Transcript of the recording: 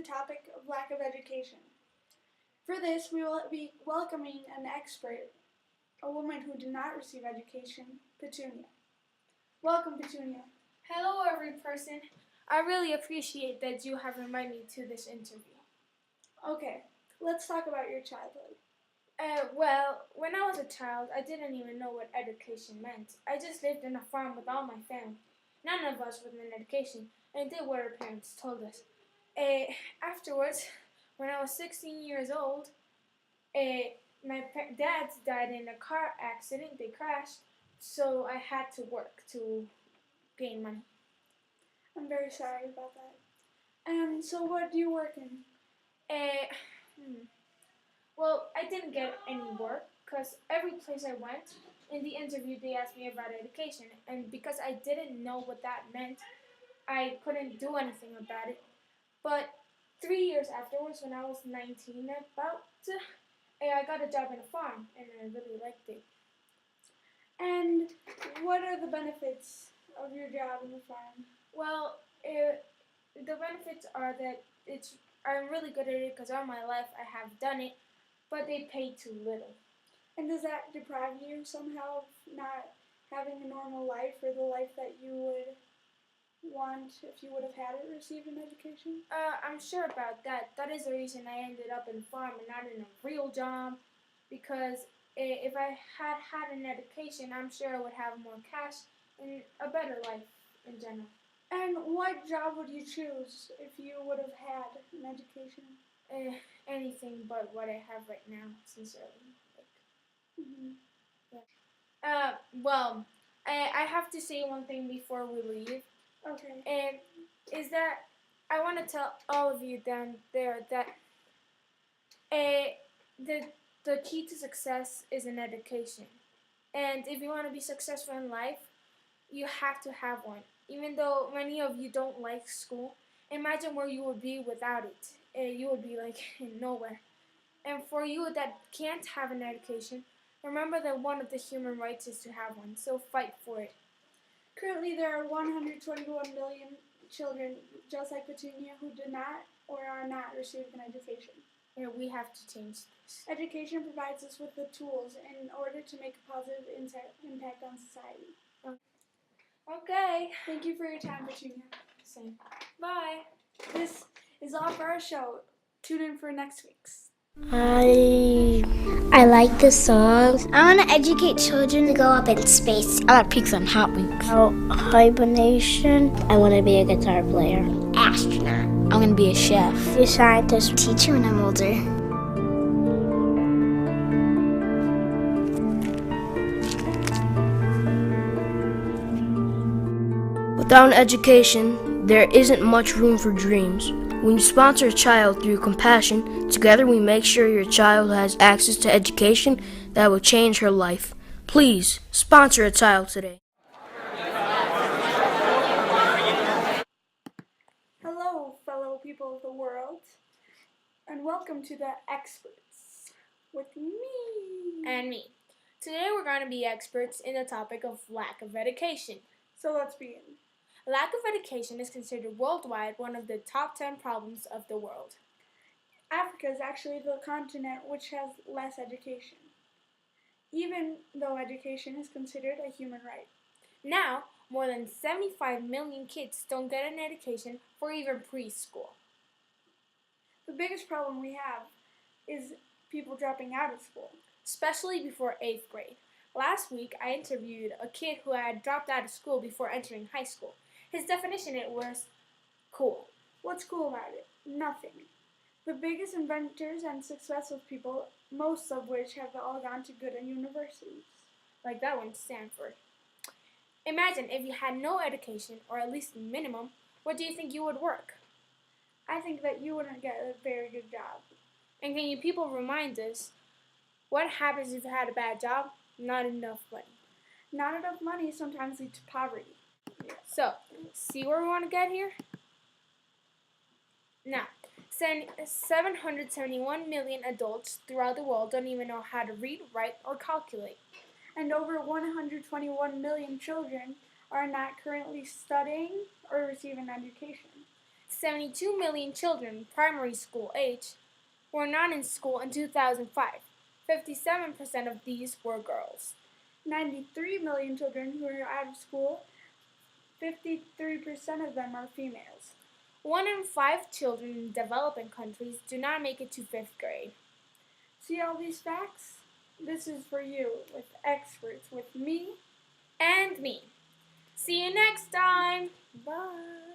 topic of lack of education. For this, we will be welcoming an expert, a woman who did not receive education, Petunia. Welcome, Petunia. Hello, every person. I really appreciate that you have invited me to this interview. Okay, let's talk about your childhood. Well, when I was a child, I didn't even know what education meant. I just lived on a farm with all my family. None of us with an education, and did what our parents told us. Afterwards, when I was 16 years old, my dad died in a car accident. They crashed, so I had to work to gain money. I'm very sorry about that. So what do you work in? Well, I didn't get any work because every place I went, in the interview they asked me about education, and because I didn't know what that meant, I couldn't do anything about it. But 3 years afterwards, when I was 19 I got a job in a farm, and I really liked it. And what are the benefits of your job in the farm? Well, the benefits are that I'm really good at it because all my life I have done it, but they pay too little. And does that deprive you somehow of not having a normal life or the life that you would want if you would have had it received an education? I'm sure about that. That is the reason I ended up in farm and not in a real job, because if I had had an education, I'm sure I would have more cash and a better life in general. And what job would you choose if you would have had an education? Anything but what I have right now, sincerely. Yeah. Well, I have to say one thing before we leave. Okay. And is that I want to tell all of you down there that the key to success is an education. And if you want to be successful in life, you have to have one. Even though many of you don't like school, imagine where you would be without it. You would be like in nowhere. And for you that can't have an education, remember that one of the human rights is to have one, so fight for it. Currently, there are 121 million children, just like Petunia, who do not or are not receiving an education. Yeah, we have to change this. Education provides us with the tools in order to make a positive impact on society. Okay. Thank you for your time, Petunia. Same. Bye. This is all for our show. Tune in for next week's. I like the songs. I want to educate children to go up in space. I like pigs on Hot Wings. Hibernation. I want to be a guitar player. Astronaut. I'm going to be a chef. Be a scientist. Teacher when I'm older. Without an education, there isn't much room for dreams. When you sponsor a child through compassion, together we make sure your child has access to education that will change her life. Please, sponsor a child today. Hello, fellow people of the world, and welcome to the Experts with me. And me. Today we're going to be experts in the topic of lack of education. So let's begin. Lack of education is considered worldwide one of the top 10 problems of the world. Africa is actually the continent which has less education, even though education is considered a human right. Now, more than 75 million kids don't get an education for even preschool. The biggest problem we have is people dropping out of school, especially before 8th grade. Last week, I interviewed a kid who had dropped out of school before entering high school. His definition was cool. What's cool about it? Nothing. The biggest inventors and successful people, most of which have all gone to good universities. Like that one, Stanford. Imagine if you had no education, or at least minimum, what do you think you would work? I think that you wouldn't get a very good job. And can you people remind us, what happens if you had a bad job? Not enough money. Not enough money sometimes leads to poverty. So, see where we want to get here? Now, 771 million adults throughout the world don't even know how to read, write, or calculate. And over 121 million children are not currently studying or receiving education. 72 million children primary school age were not in school in 2005. 57% of these were girls. 93 million children who are out of school, 53% of them are females. 1 in 5 children in developing countries do not make it to 5th grade. See all these facts? This is for you, with experts, with me. And me. See you next time. Bye.